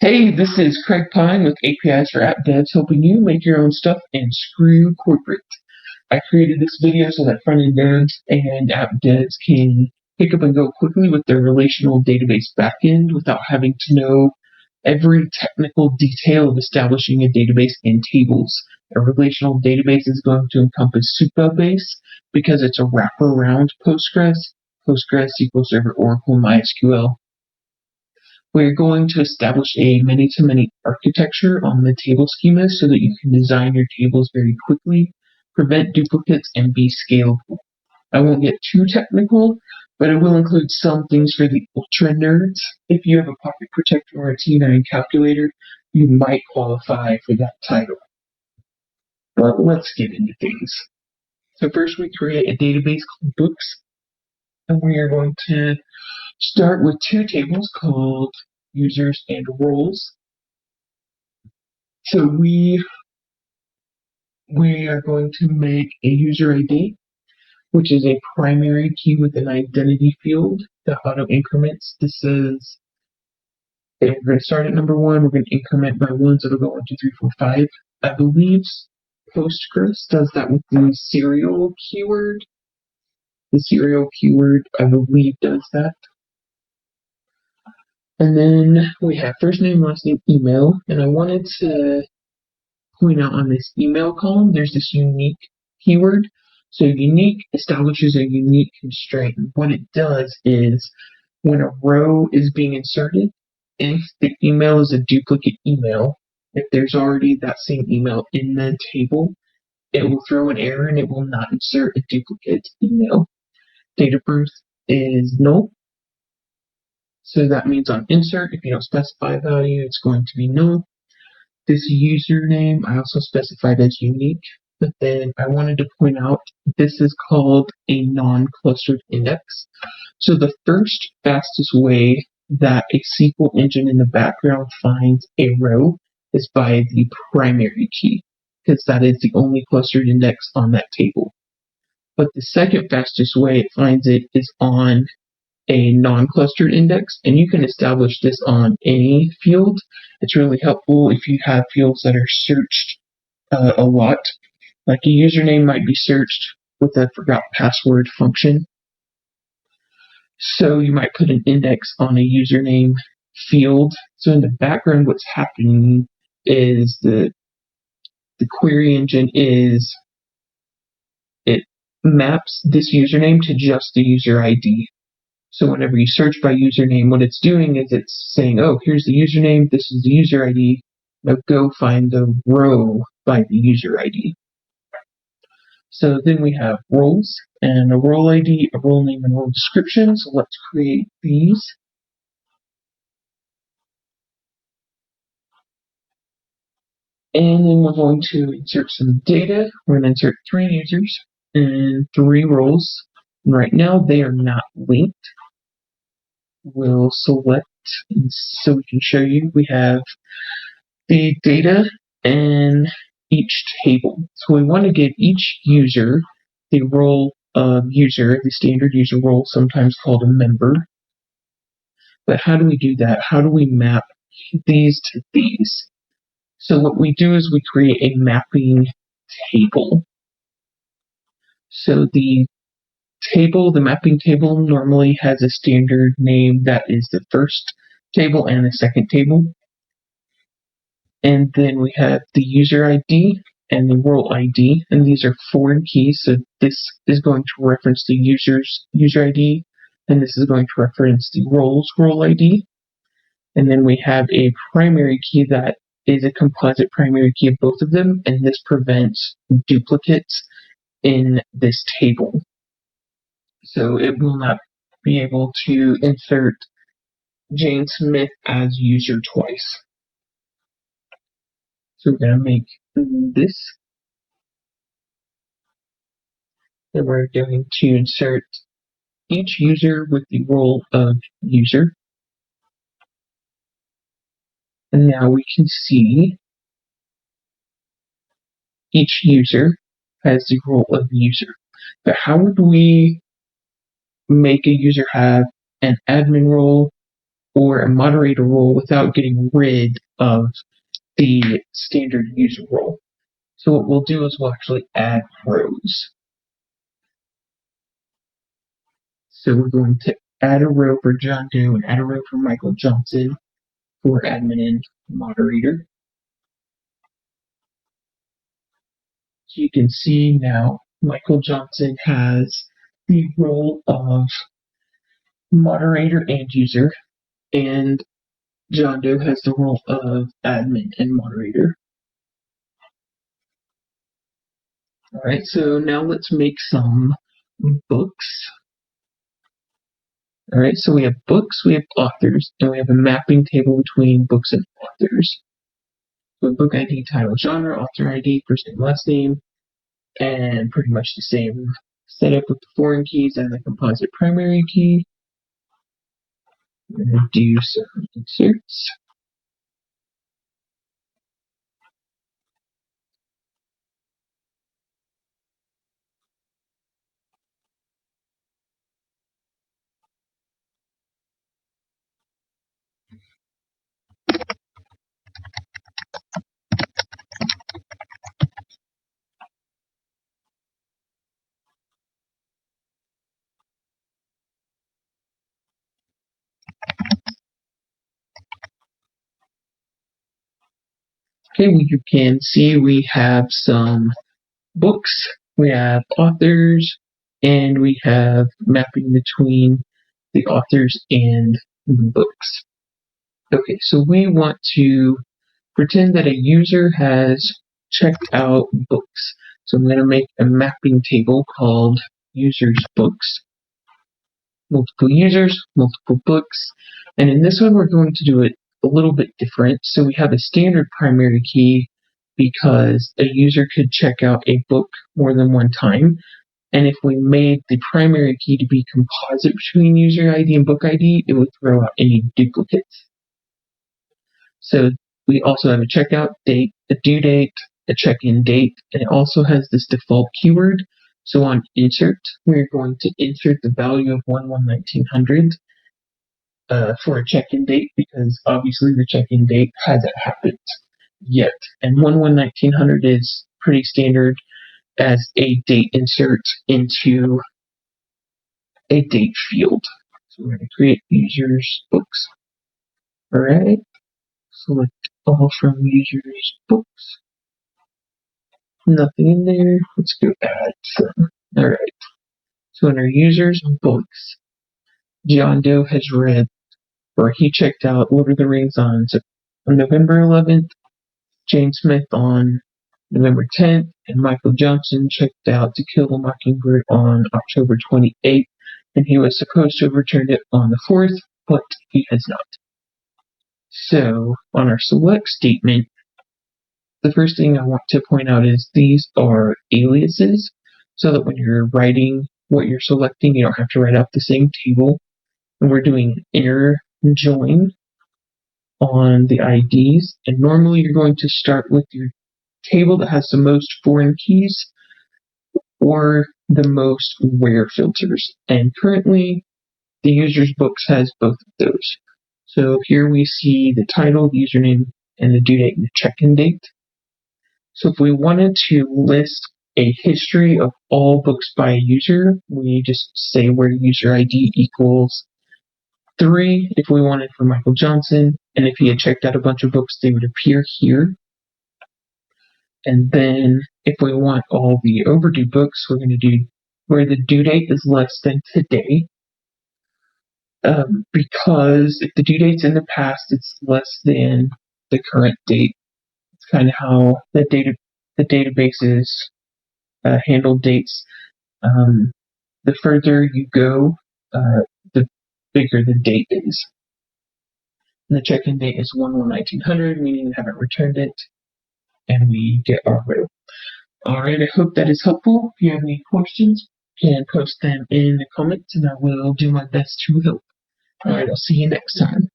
Hey, this is Craig Pine with APIs for App Devs, helping you make your own stuff and screw corporate. I created this video so that front-end devs and app devs can pick up and go quickly with their relational database backend without having to know every technical detail of establishing a database and tables. A relational database is going to encompass supabase because it's a wrapper around Postgres, SQL Server, Oracle, MySQL. We're going to establish a many-to-many architecture on the table schemas so that you can design your tables very quickly, prevent duplicates, and be scalable. I won't get too technical, but I will include some things for the ultra nerds. If you have a pocket protector or a T9 calculator, you might qualify for that title. But let's get into things. So first we create a database called books, and we are going to start with two tables called users and roles. So we are going to make a user ID, which is a primary key with an identity field that auto increments. This is, we're going to start at number 1, we're going to increment by 1, so it'll go 1, 2, 3, 4, 5. I believe Postgres does that with the serial keyword. The serial keyword, I believe, does that. And then we have first name, last name, email, and I wanted to point out on this email column, there's this unique keyword. So unique establishes a unique constraint. What it does is when a row is being inserted, if the email is a duplicate email, if there's already that same email in the table, it will throw an error and it will not insert a duplicate email. Date of birth is null. So that means on insert, if you don't specify a value, it's going to be null. This username I also specified as unique, but then I wanted to point out this is called a non-clustered index. So the first fastest way that a SQL engine in the background finds a row is by the primary key, because that is the only clustered index on that table. But the second fastest way it finds it is on a non-clustered index, and you can establish this on any field. It's really helpful if you have fields that are searched a lot. Like a username might be searched with a forgot password function. So you might put an index on a username field. So in the background, what's happening is the query engine it maps this username to just the user ID. So whenever you search by username, what it's doing is it's saying, oh, here's the username, this is the user ID, now go find the row by the user ID. So then we have roles, and a role ID, a role name, and role description. So let's create these. And then we're going to insert some data. We're going to insert 3 users and 3 roles. And right now they are not linked. We'll select, so we can show you, we have the data and each table. So we want to give each user the role of user, the standard user role, sometimes called a member. But how do we do that? How do we map these to these? So what we do is we create a mapping table. So the mapping table normally has a standard name that is the first table and the second table. And then we have the user ID and the role ID, and these are foreign keys. So this is going to reference the user's user ID, and this is going to reference the role's role ID. And then we have a primary key that is a composite primary key of both of them, and this prevents duplicates in this table. So it will not be able to insert Jane Smith as user twice. So we're going to make this. And we're going to insert each user with the role of user. And now we can see each user has the role of user. But how would we make a user have an admin role or a moderator role without getting rid of the standard user role. So what we'll do is we'll actually add rows. So we're going to add a row for John Doe and add a row for Michael Johnson for admin and moderator. So you can see now Michael Johnson has the role of moderator and user, and John Doe has the role of admin and moderator. Alright, so now let's make some books. Alright, so we have books, we have authors, and we have a mapping table between books and authors. So book ID, title, genre, author ID, first name, last name, and pretty much the same setup with the foreign keys and the composite primary key. We're going to do some inserts. Okay, you can see we have some books, we have authors, and we have mapping between the authors and the books. Okay, so we want to pretend that a user has checked out books. So I'm going to make a mapping table called users books. Multiple users, multiple books. And in this one, we're going to do it a little bit different. So we have a standard primary key because a user could check out a book more than one time. And if we made the primary key to be composite between user ID and book ID, it would throw out any duplicates. So we also have a checkout date, a due date, a check-in date, and it also has this default keyword. So on insert, we're going to insert the value of 11/1900 for a check-in date, because obviously the check-in date hasn't happened yet. And 11/1900 is pretty standard as a date insert into a date field. So we're going to create users books. All right. Select all from users books. Nothing in there. Let's go add some. All right. So in our users books, John Doe has read, or he checked out Lord of the Rings on November 11th, Jane Smith on November 10th, and Michael Johnson checked out To Kill a Mockingbird on October 28th, and he was supposed to have returned it on the 4th, but he has not. So on our select statement, the first thing I want to point out is these are aliases, so that when you're writing what you're selecting, you don't have to write out the same table. And we're doing inner join on the IDs, and normally you're going to start with your table that has the most foreign keys or the most where filters. And currently, the users books has both of those. So here we see the title, the username, and the due date and the check-in date. So if we wanted to list a history of all books by a user, we just say where user ID equals 3 if we wanted for Michael Johnson, and if he had checked out a bunch of books, they would appear here. And then if we want all the overdue books, we're going to do where the due date is less than today. Because if the due date's in the past, it's less than the current date. It's kind of how the databases handle dates. The further you go, the bigger the date is. And the check-in date is 11/1900, meaning you haven't returned it, and we get our row. Alright, I hope that is helpful. If you have any questions, you can post them in the comments, and I will do my best to help. Alright, I'll see you next time.